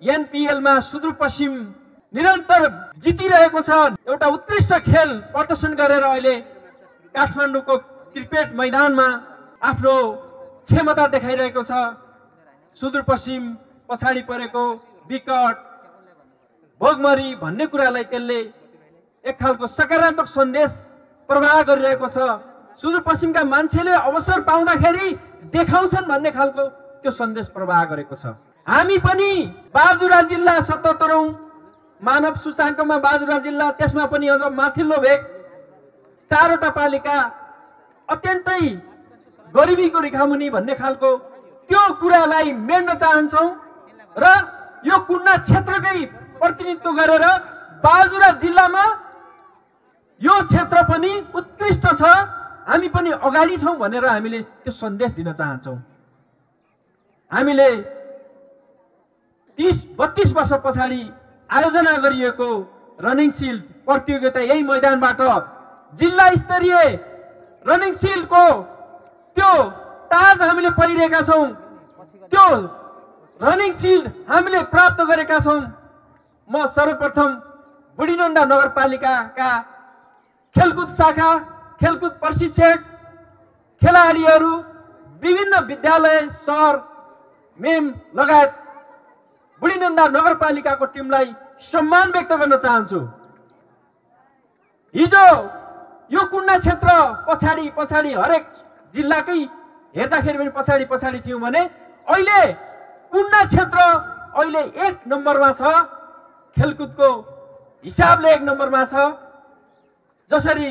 NPL मा सुदूरपश्चिम निरन्तर जितिरहेको छ। एउटा उत्कृष्ट खेल प्रदर्शन गरेर अहिले काठमाडौँको क्रिकेट मैदानमा आफ्नो क्षमता देखाइरहेको छ। सुदूरपश्चिम पछाडी परेको विकट भोगमरी भन्ने कुरालाई त्यसले एक खालको सकारात्मक सन्देश प्रवाह गरिरहेको छ। सुदूरपश्चिमका मान्छेले अवसर पाउँदाखेरि देखाउँछन् भन्ने खालको त्यो सन्देश प्रवाह गरेको छ। हामी पनि बाजुरा जिल्ला 77औं मानव सूचाङ्कमा बाजुरा जिल्ला, त्यसमा पनि अझ माथिल्लो भेग 4वटा पालिका अत्यन्तै गरिबीको रेखामुनि भन्ने खालको त्यो कुरालाई मेट्न चाहन्छौं र यो कुन्ना क्षेत्रकै प्रतिनिधित्व गरेर बाजुरा जिल्लामा यो क्षेत्र पनि उत्कृष्ट छ, हामी पनि अगाडि छौं भनेर हामीले त्यो सन्देश दिन चाहन्छौं। हामीले 30-32 वर्ष पछाडि आयोजना गरिएको रनिङ सिल्ड प्रतियोगिता यही मैदानबाट जिल्ला स्तरीय रनिङ सिल्डको त्यो ताज हामीले पाइरहेका छौं। त्यो रनिङ सिल्ड हामीले प्राप्त गरेका छौं। म सर्वप्रथम बुढीनन्दा नगरपालिकाका खेलकुद शाखा, खेलकुद प्रशिक्षक, खेलाडीहरू, विभिन्न विद्यालय, सहर, मेम लगायत बुढीनन्दा नगरपालिकाको टिमलाई सम्मान व्यक्त गर्न चाहन्छु। हिजो यो कुन्ना क्षेत्र पछाडि हरेक जिल्लाकै हेर्दाखेरि पनि पछाडि थियौं भने अहिले कुन्ना क्षेत्र अहिले 1 नम्बरमा छ, खेलकुदको हिसाबले 1 नम्बरमा छ। जसरी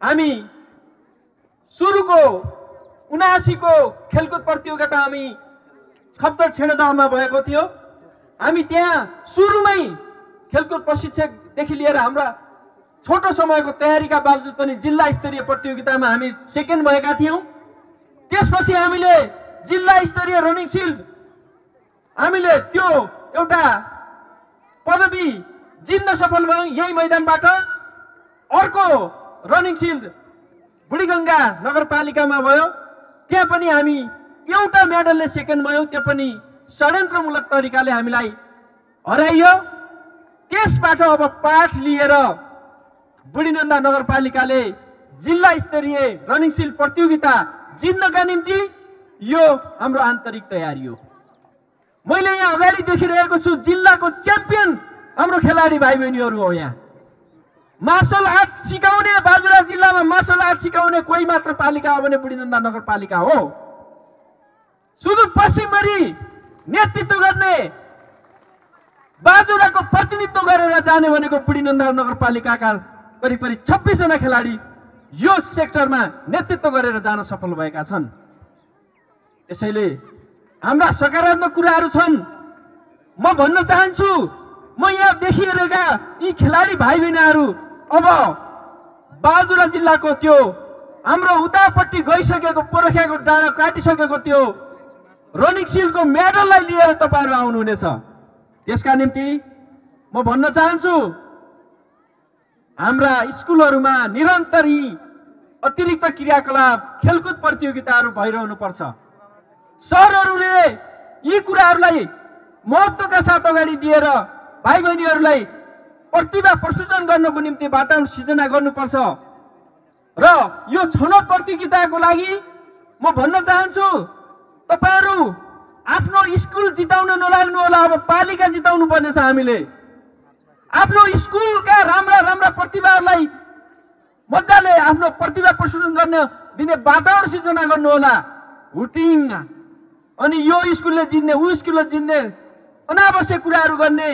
हामी सुरुको 79 को खेलकुद प्रतियोगिता हामी खप्तर छेडादामा भएको थियो। हामी त्यहाँ सुरुमै खेलकुद प्रशिक्षकदेखि लिएर हाम्रा छोटो समयको तयारीका बावजुद पनि जिल्ला स्तरीय प्रतियोगितामा हामी सेकेन्ड भएका थियौं। त्यसपछि हामीले जिल्ला स्तरीय रनिङ सिल्ड हामीले त्यो एउटा पदवी जित्न सफल भयौं यही मैदानबाट। अर्को रनिङ सिल्ड बुढीगंगा नगरपालिकामा भयो, त्यहाँ पनि हामी एउटा मेडलले सेकेन्ड भयौं, त्यो पनि षड्यन्त्रमूलक तरिकाले हामीलाई हराइयो। त्यसबाट अब पाठ लिएर बुढीनन्दा नगरपालिकाले जिल्ला स्तरीय रनिङ सिल्ड प्रतियोगिता जित्नका निम्ति यो हाम्रो आन्तरिक तयारी हो। मैले यहाँ अगाडि देखिरहेको छु जिल्लाको च्याम्पियन हाम्रो खेलाडी भाइ बहिनीहरू हो। यहाँ मार्शल आर्ट सिकाउने, बाजुरा जिल्लामा मार्शल आर्ट सिकाउने कोही मात्र पालिका हो भने बुढीनन्दा नगरपालिका हो। सुदूरपश्चिमभरि नेतृत्व गर्ने, बाजुराको प्रतिनिधित्व गरेर जाने भनेको बुढीनन्दा नगरपालिकाका करिब 26 जना खेलाडी यो सेक्टरमा नेतृत्व गरेर जान सफल भएका छन्। त्यसैले हाम्रा सकारात्मक कुराहरू छन्। म भन्न चाहन्छु, म यहाँ देखिरहेका यी खेलाडी भाइ बहिनीहरू अब बाजुरा जिल्लाको त्यो हाम्रो उतापट्टि गइसकेको पोरखियाको डाँडा काटिसकेको त्यो रनिङ सिल्डको मेडललाई लिएर तपाईहरु आउनुहुनेछ। त्यसका निम्ति म भन्न चाहन्छु, हाम्रा स्कुलहरूमा निरन्तर यी अतिरिक्त क्रियाकलाप खेलकुद प्रतियोगिताहरू भइरहनु पर्छ। सरहरूले यी कुराहरूलाई महत्त्वका साथ अगाडि दिएर भाइ बहिनीहरूलाई प्रतिभा प्रशोधन गर्नको निम्ति वातावरण सृजना गर्नुपर्छ। र यो छनौट प्रतियोगिताको लागि म भन्न चाहन्छु, तपाईहरु आफ्नो स्कुल जिताउन नलाग्नु होला। अब पालिका जिताउनु पर्नेछ। हामीले आफ्नो स्कुलका राम्रा प्रतिभाहरूलाई मजाले आफ्नो प्रतिभा प्रशोधन गर्न दिने वातावरण सृजना गर्नु होला। हुटिङ अनि यो स्कुलले जित्ने, उ स्कुलले जित्ने, अनावश्यक कुराहरू गर्ने,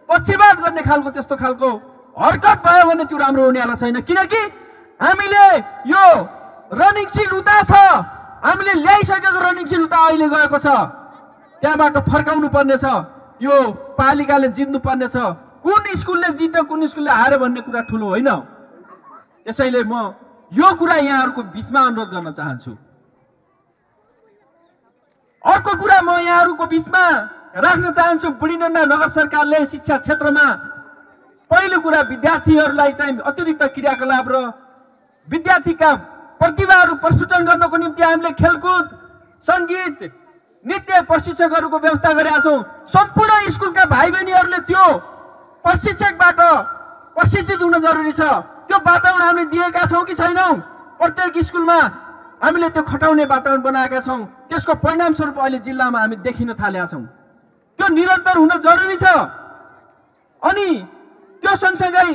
पक्षपात गर्ने खालको त्यस्तो खालको हरकत भयो भने त्यो राम्रो हुनेवाला छैन। किनकि हामीले यो रनिङ सिल्ड उता छ, हामीले ल्याइसकेको रनिङ सिल्ड उता अहिले गएको छ, त्यहाँबाट फर्काउनु पर्नेछ। यो पालिकाले जित्नु पर्नेछ। कुन स्कुलले जित्यो कुन स्कुलले हार्यो भन्ने कुरा ठुलो होइन। त्यसैले म यो कुरा यहाँहरुको बीचमा अनुरोध गर्न चाहन्छु। अर्को कुरा म यहाँहरुको बीचमा राख्न चाहन्छु, बुढीनन्दा नगर सरकारले शिक्षा क्षेत्रमा पहिलो कुरा विद्यार्थीहरूलाई चाहिँ अतिरिक्त क्रियाकलाप र विद्यार्थीका प्रतिभाहरू प्रस्फुटन गर्नको निम्ति हामीले खेलकुद, संगीत, नित्य प्रशिक्षकहरूको व्यवस्था गरेका छौँ। सम्पूर्ण स्कुलका भाइ बहिनीहरूले त्यो प्रशिक्षकबाट प्रशिक्षित हुन जरुरी छ। त्यो वातावरण हामीले दिएका छौँ कि छैनौँ? प्रत्येक स्कुलमा हामीले त्यो खटाउने वातावरण बनाएका छौँ। त्यसको परिणामस्वरूप अहिले जिल्लामा हामी देखिन थालेका छौँ। त्यो निरन्तर हुन जरुरी छ। अनि त्यो सँगसँगै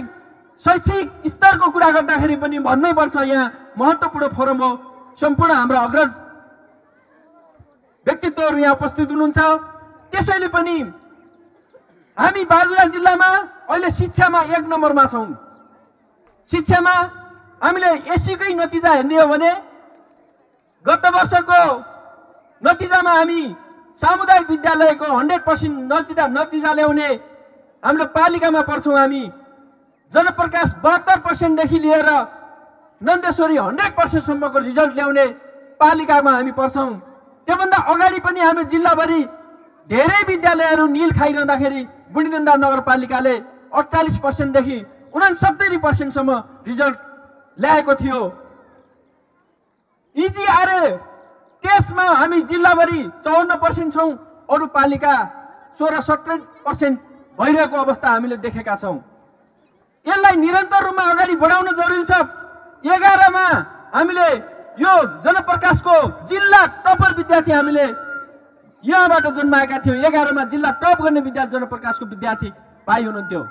शैक्षिक स्तरको कुरा गर्दाखेरि पनि भन्नै पर्छ, यहाँ महत्त्वपूर्ण फोरम हो। सम्पूर्ण हाम्रो अग्रज व्यक्तित्वहरू यहाँ उपस्थित हुनुहुन्छ। त्यसैले पनि हामी बाजुरा जिल्लामा अहिले शिक्षामा 1 नम्बरमा छौँ। शिक्षामा हामीले एसीकै नतिजा हेर्ने हो भने गत वर्षको नतिजामा हामी सामुदायिक विद्यालयको 100% नतिजा ल्याउने हाम्रो पालिकामा पर्छौँ। हामी जनप्रकाश 72% देखि लिएर नन्देश्वरी 100% सम्मको रिजल्ट ल्याउने पालिकामा हामी पर्छौँ। त्योभन्दा अगाडि पनि हामी जिल्लाभरि धेरै विद्यालयहरू नील खाइरहँदाखेरि बुढीनन्दा नगरपालिकाले 48% देखि 69% सम्म रिजल्ट ल्याएको थियो। इजिआरए टेस्टमा हामी जिल्लाभरि 54% छौँ, अरू पालिका 16-17% भइरहेको अवस्था हामीले देखेका छौँ। यसलाई निरन्तर रूपमा अगाडि बढाउन जरुरी छ। 11 मा हामीले यो जनप्रकाशको जिल्ला टपर विद्यार्थी हामीले यहाँबाट जन्माएका थियौँ। 11 मा जिल्ला टप गर्ने विद्यार्थी जनप्रकाशको विद्यार्थी भाइ हुनुहुन्थ्यो।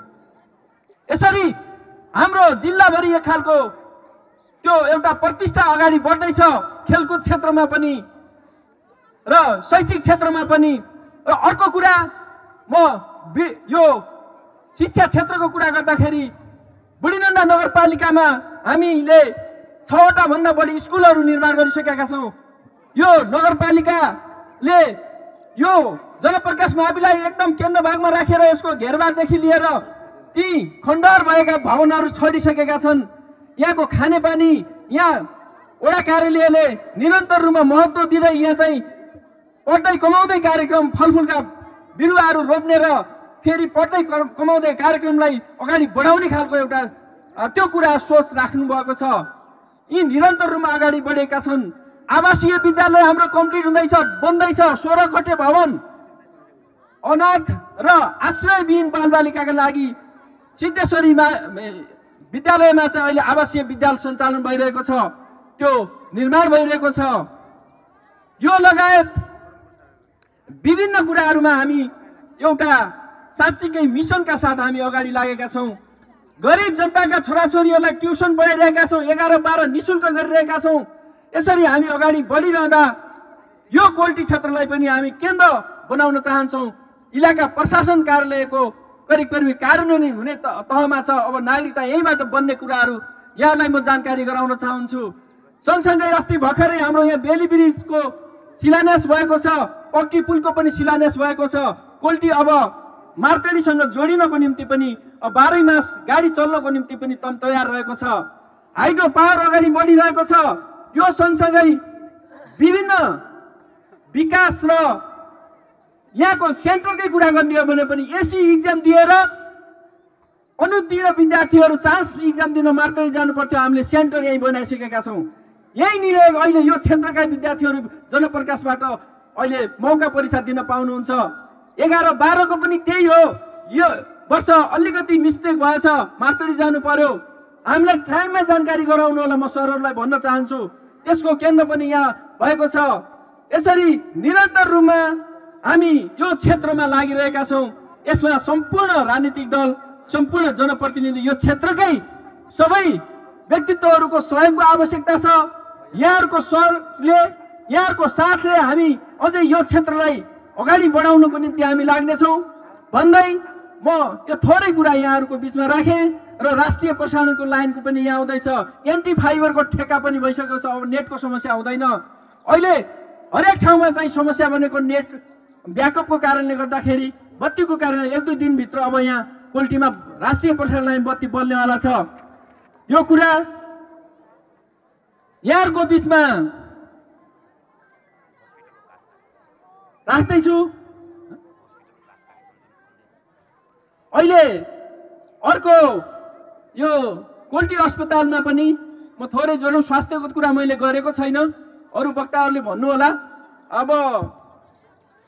यसरी हाम्रो जिल्लाभरि एक खालको त्यो एउटा प्रतिष्ठा अगाडि बढ्दैछ, खेलकुद क्षेत्रमा पनि र शैक्षिक क्षेत्रमा पनि। र अर्को कुरा, म यो शिक्षा क्षेत्रको कुरा गर्दाखेरि बुढीनन्दा नगरपालिकामा हामीले 6वटा भन्दा बढी स्कुलहरू निर्माण गरिसकेका छौँ। यो नगरपालिकाले यो जनप्रकाश माविलाई एकदम केन्द्र भागमा राखेर यसको घेरबारदेखि लिएर ती खण्डहर भएका भवनहरू छोडिसकेका छन्। यहाँको खानेपानी, यहाँ वडा कार्यालयले निरन्तर रूपमा महत्त्व दिँदै यहाँ चाहिँ पढ्दै कमाउँदै कार्यक्रम, फलफुलका बिरुवाहरू रोप्ने र फेरि पढ्दै कमाउँदै कार्यक्रमलाई अगाडि बढाउने खालको एउटा त्यो कुरा सोच राख्नु भएको छ। यी निरन्तर रूपमा अगाडि बढेका छन्। आवासीय विद्यालय हाम्रो कम्प्लिट हुँदैछ, बन्दैछ। 16 खटे भवन अनाथ र आश्रयविहीन बालबालिकाका लागि सिद्धेश्वरीमा विद्यालयमा चाहिँ अहिले आवासीय विद्यालय सञ्चालन भइरहेको छ, त्यो निर्माण भइरहेको छ। यो लगायत विभिन्न कुराहरूमा हामी एउटा साँच्चीकै मिसनका साथ हामी अगाडि लागेका छौँ। गरिब जनताका छोराछोरीहरूलाई ट्युसन पढाइरहेका छौँ, 11-12 निःशुल्क गरिरहेका छौँ। यसरी हामी अगाडि बढिरहँदा यो क्वालिटी क्षेत्रलाई पनि हामी केन्द्र बनाउन चाहन्छौँ। इलाका प्रशासन कार्यालयको करिब कार्यान्वयन हुने तहमा छ। अब नागरिकता यहीँबाट बन्ने कुराहरू यहाँलाई म जानकारी गराउन चाहन्छु। सँगसँगै अस्ति भर्खरै हाम्रो यहाँ बेली ब्रिजको शिलान्यास भएको छ, पक्की पुलको पनि शिलान्यास भएको छ। क्वालिटी अब मार्केटसँग जोडिनको निम्ति पनि 12 मास गाडी चल्नको निम्ति पनि तयार रहेको छ। हाइड्रो पावर अगाडि बढिरहेको छ। यो सँगसँगै विभिन्न विकास र यहाँको सेन्टरकै कुरा गर्ने हो भने पनि एसी इक्जाम दिएर अनुत्तीर्ण विद्यार्थीहरू चान्स इक्जाम दिन मार्केट जानु पर्थ्यो। हामीले सेन्टर यहीँ बनाइसकेका छौँ। यहीँनिर अहिले यो क्षेत्रका विद्यार्थीहरू जनप्रकाशबाट अहिले मौका परीक्षा दिन पाउनुहुन्छ। 11-12 को पनि त्यही हो। यो वर्ष अलिकति मिस्टेक भएछ, मार्केट जानु पर्यो। हामीलाई टाइममा जानकारी गराउनु होला, म सरहरूलाई भन्न चाहन्छु। त्यसको केन्द्र पनि यहाँ भएको छ। यसरी निरन्तर रूपमा हामी यो क्षेत्रमा लागिरहेका छौँ। यसमा सम्पूर्ण राजनीतिक दल, सम्पूर्ण जनप्रतिनिधि, यो क्षेत्रकै सबै व्यक्तित्वहरूको सहयोगको आवश्यकता छ। यहाँहरूको सरले, यहाँहरूको साथले हामी अझै यो क्षेत्रलाई अगाडि बढाउनको निम्ति हामी लाग्नेछौँ भन्दै म यो थोरै कुरा यहाँहरूको बिचमा राखेँ। र राष्ट्रिय प्रसारणको लाइनको पनि यहाँ आउँदैछ। एन्टी फाइबरको ठेक्का पनि भइसकेको छ। अब नेटको समस्या आउँदैन। अहिले हरेक ठाउँमा चाहिँ समस्या भनेको नेट ब्याकअपको कारणले गर्दाखेरि, बत्तीको कारणले 1-2 दिनभित्र अब यहाँ कोल्टीमा राष्ट्रिय प्रसारण लाइन बत्ती बल्नेवाला छ। यो कुरा यहाँहरूको बिचमा राख्दैछु। अहिले अर्को यो कोल्टी अस्पतालमा पनि म थोरै जोडौँ। स्वास्थ्यको कुरा मैले गरेको छैन, अरू वक्ताहरूले भन्नु होला। अब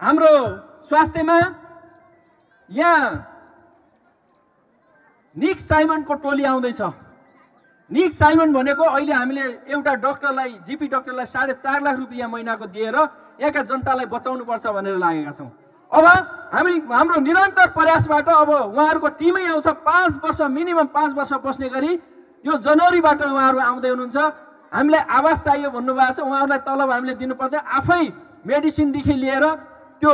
हाम्रो स्वास्थ्यमा यहाँ निक साइमनको टोली आउँदैछ। निक साइमन भनेको अहिले हामीले एउटा डाक्टरलाई जिपी डाक्टरलाई 4.5 लाख रुपियाँ महिनाको दिएर यहाँका जनतालाई बचाउनु पर्छ भनेर लागेका छौँ। अब हाम्रो निरन्तर प्रयासबाट अब उहाँहरूको टिमै आउँछ। 5 वर्ष मिनिमम 5 वर्ष बस्ने गरी यो जनवरीबाट उहाँहरू आउँदै हुनुहुन्छ। हामीलाई आवास चाहियो भन्नुभएको छ, उहाँहरूलाई तलब हामीले दिनु पर्दैन। आफै मेडिसिनदेखि लिएर त्यो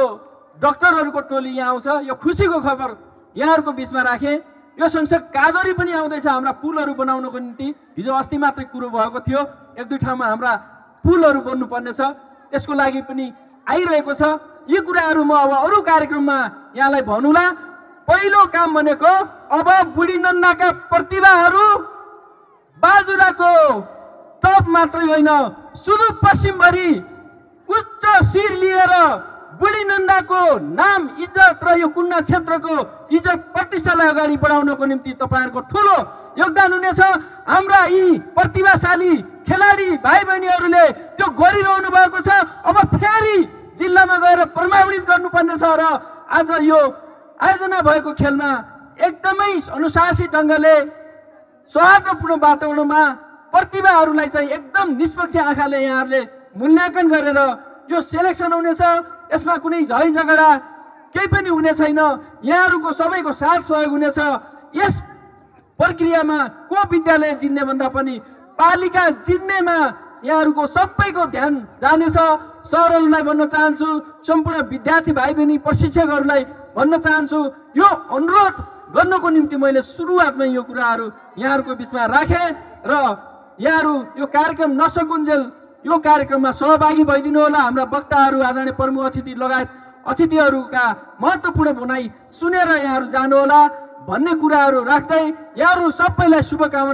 डाक्टरहरूको टोली यहाँ आउँछ। यो खुसीको खबर यहाँहरूको बिचमा राखेँ। यो सँगसँगै कादरी पनि आउँदैछ हाम्रा पुलहरू बनाउनको निम्ति। हिजो अस्ति मात्रै कुरो भएको थियो, 1-2 ठाउँमा हाम्रा पुलहरू बन्नुपर्ने छ, त्यसको लागि पनि आइरहेको छ। यी कुराहरू म अब अरू कार्यक्रममा यहाँलाई भनौँला। पहिलो काम भनेको अब बुढी नन्दाका प्रतिभाहरू बाजुराको टप मात्रै होइन, सुदूरपश्चिमभरि उच्च शिर लिएर बुढी नन्दाको नाम इज्जत र यो कुन्ना क्षेत्रको इज्जत प्रतिष्ठालाई अगाडि बढाउनको निम्ति तपाईँहरूको ठुलो योगदान हुनेछ। हाम्रा यी प्रतिभाशाली खेलाडी भाइ बहिनीहरूले त्यो गरिरहनु भएको छ। अब फेरि जिल्लामा गएर प्रमाणित गर्नुपर्ने छ र आज यो आयोजना भएको खेलमा एकदमै अनुशासित ढङ्गले सौहार्दपूर्ण वातावरणमा प्रतिभाहरूलाई चाहिँ एकदम निष्पक्ष आँखाले यहाँहरूले मूल्याङ्कन गरेर यो सेलेक्सन हुनेछ। यसमा कुनै झै झगडा केही पनि हुने छैन। यहाँहरूको सबैको साथ सहयोग हुनेछ। यस प्रक्रियामा को विद्यालय जित्ने भन्दा पनि पालिका जित्नेमा यहाँहरूको सबैको ध्यान जानेछ। सरहरूलाई भन्न चाहन्छु, सम्पूर्ण विद्यार्थी भाइ बहिनी प्रशिक्षकहरूलाई भन्न चाहन्छु, यो अनुरोध गर्नको निम्ति मैले सुरुवातमै यो कुराहरू यहाँहरूको बिचमा राखेँ र यहाँहरू यो कार्यक्रम नसकुन्जेल यो कार्यक्रममा सहभागी भइदिनु होला। हाम्रा वक्ताहरू आदरणीय प्रमुख अतिथि लगायत अतिथिहरूका महत्त्वपूर्ण भनाइ सुनेर यहाँहरू जानुहोला भन्ने कुराहरू राख्दै यहाँहरू सबैलाई शुभकामना